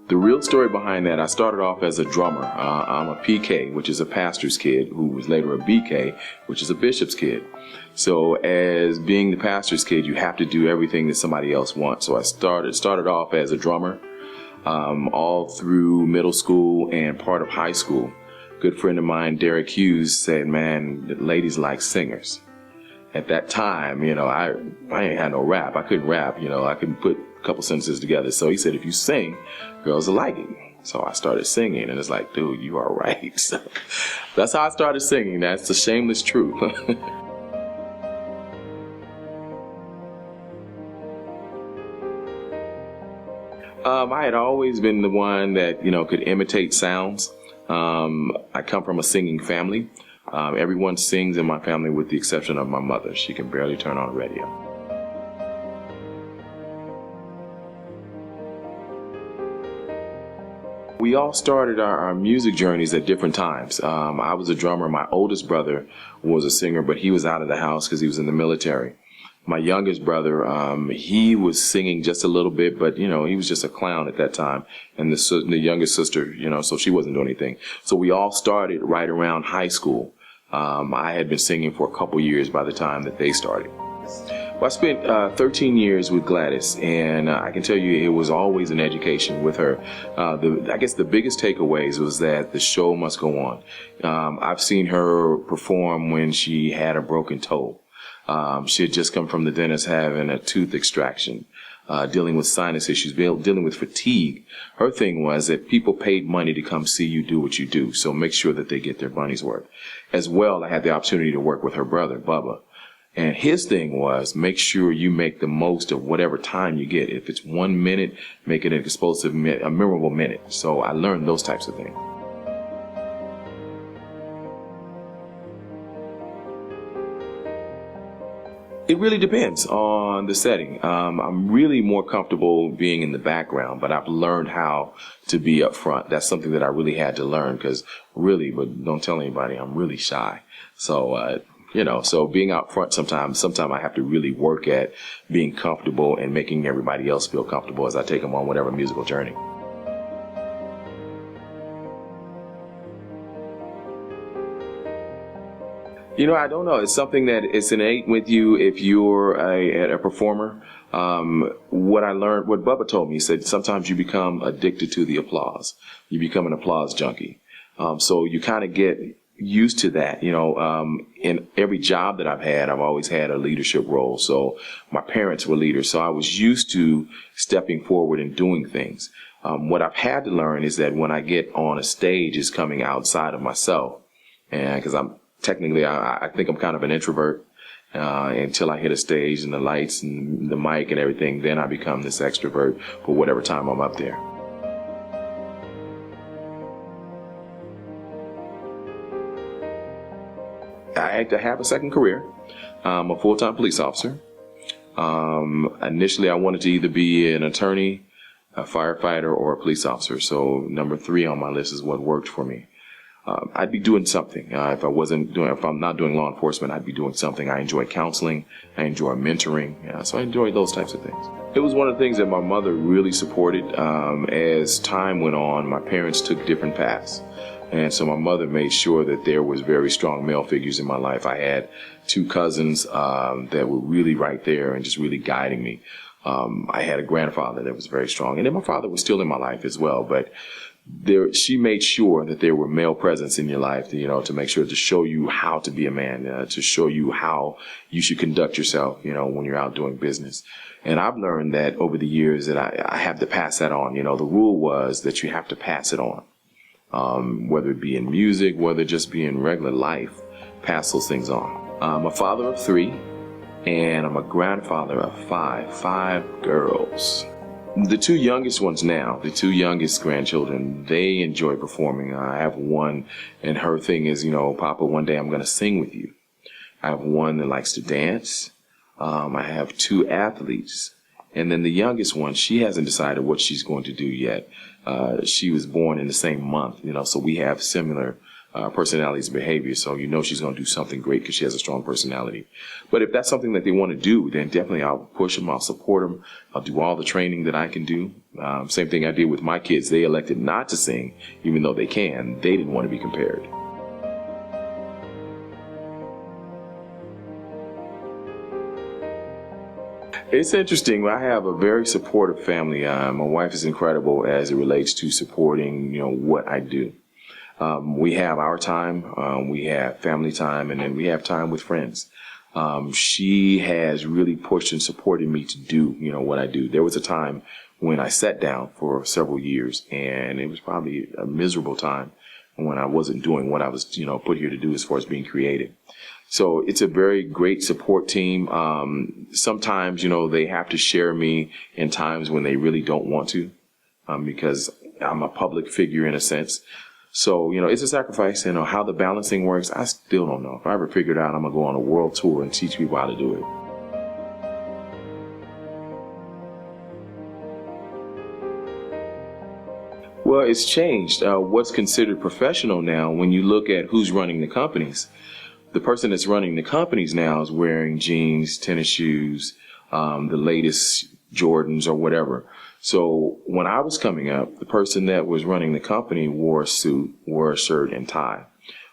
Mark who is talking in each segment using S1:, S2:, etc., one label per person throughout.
S1: The real story behind that, I started off as a drummer. I'm a PK, which is a pastor's kid, who was later a BK, which is a bishop's kid. So as being the pastor's kid, you have to do everything that somebody else wants. So I started off as a drummer all through middle school and part of high school. A good friend of mine, Derek Hughes, said, man, the ladies like singers. At that time, I ain't had no rap. I couldn't rap, I couldn't put a couple sentences together. So he said, if you sing, girls will like it. So I started singing, and it's like, dude, you are right. So that's how I started singing. That's the shameless truth. I had always been the one that, could imitate sounds. I come from a singing family. Everyone sings in my family with the exception of my mother. She can barely turn on a radio. We all started our music journeys at different times. I was a drummer. My oldest brother was a singer, but he was out of the house because he was in the military. My youngest brother, he was singing just a little bit, but, he was just a clown at that time. And the youngest sister, so she wasn't doing anything. So we all started right around high school. I had been singing for a couple years by the time that they started. Well, I spent 13 years with Gladys, and I can tell you it was always an education with her. I guess the biggest takeaways was that the show must go on. I've seen her perform when she had a broken toe. She had just come from the dentist having a tooth extraction, dealing with sinus issues, dealing with fatigue. Her thing was that people paid money to come see you do what you do, so make sure that they get their money's worth. As well, I had the opportunity to work with her brother, Bubba. And his thing was make sure you make the most of whatever time you get. If it's 1 minute, make it an explosive, a memorable minute. So I learned those types of things. It really depends on the setting. I'm really more comfortable being in the background, but I've learned how to be up front. That's something that I really had to learn because but don't tell anybody, I'm really shy. So, so being out front sometimes I have to really work at being comfortable and making everybody else feel comfortable as I take them on whatever musical journey. I don't know. It's something that it's innate with you if you're a performer. What Bubba told me, he said, sometimes you become addicted to the applause. You become an applause junkie. So you kind of get used to that. In every job that I've had, I've always had a leadership role. So my parents were leaders. So I was used to stepping forward and doing things. What I've had to learn is that when I get on a stage, it's coming outside of myself. And because I think I'm kind of an introvert until I hit a stage and the lights and the mic and everything. Then I become this extrovert for whatever time I'm up there. I had to have a second career. I'm a full-time police officer. Initially, I wanted to either be an attorney, a firefighter, or a police officer. So number 3 on my list is what worked for me. I'd be doing something. If I'm not doing law enforcement, I'd be doing something. I enjoy counseling. I enjoy mentoring. So I enjoy those types of things. It was one of the things that my mother really supported. As time went on, my parents took different paths. And so my mother made sure that there was very strong male figures in my life. I had 2 cousins that were really right there and just really guiding me. I had a grandfather that was very strong. And then my father was still in my life as well. But she made sure that there were male presence in your life, to make sure to show you how to be a man, to show you how you should conduct yourself, when you're out doing business. And I've learned that over the years that I have to pass that on. The rule was that you have to pass it on, whether it be in music, whether it just be in regular life, pass those things on. I'm a father of 3, and I'm a grandfather of 5 girls. The 2 youngest ones now, the 2 youngest grandchildren, they enjoy performing. I have one, and her thing is, Papa, one day I'm going to sing with you. I have one that likes to dance. I have 2 athletes. And then the youngest one, she hasn't decided what she's going to do yet. She was born in the same month, so we have similar personalities and behavior. So you know she's going to do something great because she has a strong personality. But if that's something that they want to do, then definitely I'll push them. I'll support them. I'll do all the training that I can do. Same thing I did with my kids. They elected not to sing, even though they can. They didn't want to be compared. It's interesting. I have a very supportive family. My wife is incredible as it relates to supporting, what I do. We have our time, we have family time, and then we have time with friends. She has really pushed and supported me to do, what I do. There was a time when I sat down for several years, and it was probably a miserable time when I wasn't doing what I was, put here to do as far as being creative. So it's a very great support team. Sometimes, they have to share me in times when they really don't want to, because I'm a public figure in a sense. So, it's a sacrifice. How the balancing works, I still don't know. If I ever figure it out, I'm going to go on a world tour and teach people how to do it. Well, it's changed. What's considered professional now, when you look at who's running the companies, the person that's running the companies now is wearing jeans, tennis shoes, the latest Jordans or whatever. So when I was coming up, the person that was running the company wore a suit, wore a shirt and tie.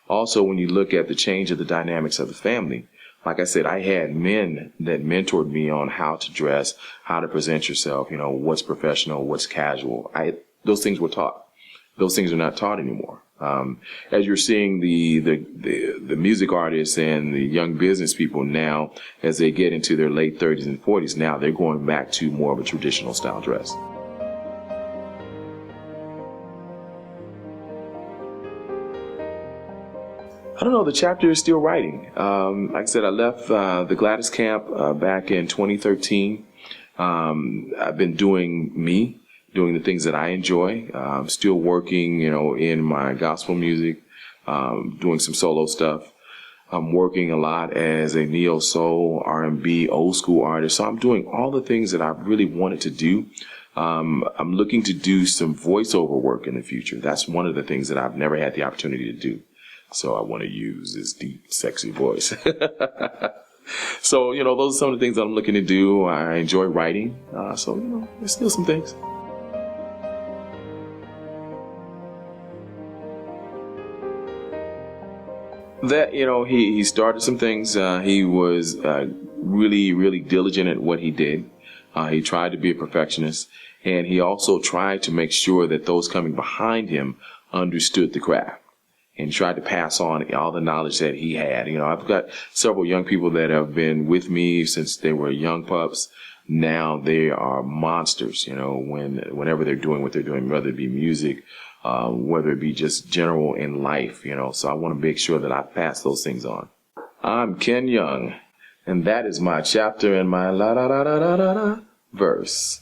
S1: Also, when you look at the change of the dynamics of the family, like I said, I had men that mentored me on how to dress, how to present yourself, what's professional, what's casual. Those things were taught. Those things are not taught anymore. As you're seeing the music artists and the young business people now, as they get into their late 30s and 40s, now they're going back to more of a traditional style dress. I don't know. The chapter is still writing. Like I said, I left the Gladys camp back in 2013. I've been doing me. Doing the things that I enjoy, still working, in my gospel music, doing some solo stuff. I'm working a lot as a neo soul, R&B, old school artist. So I'm doing all the things that I really wanted to do. I'm looking to do some voiceover work in the future. That's one of the things that I've never had the opportunity to do. So I want to use this deep, sexy voice. So, those are some of the things that I'm looking to do. I enjoy writing. So, there's still some things. That, he started some things. He was really, really diligent at what he did. He tried to be a perfectionist, and he also tried to make sure that those coming behind him understood the craft and tried to pass on all the knowledge that he had. I've got several young people that have been with me since they were young pups. Now they are monsters, whenever they're doing what they're doing, whether it be music, whether it be just general in life, so I want to make sure that I pass those things on. I'm Ken Young, and that is my chapter and my la da da da da da verse.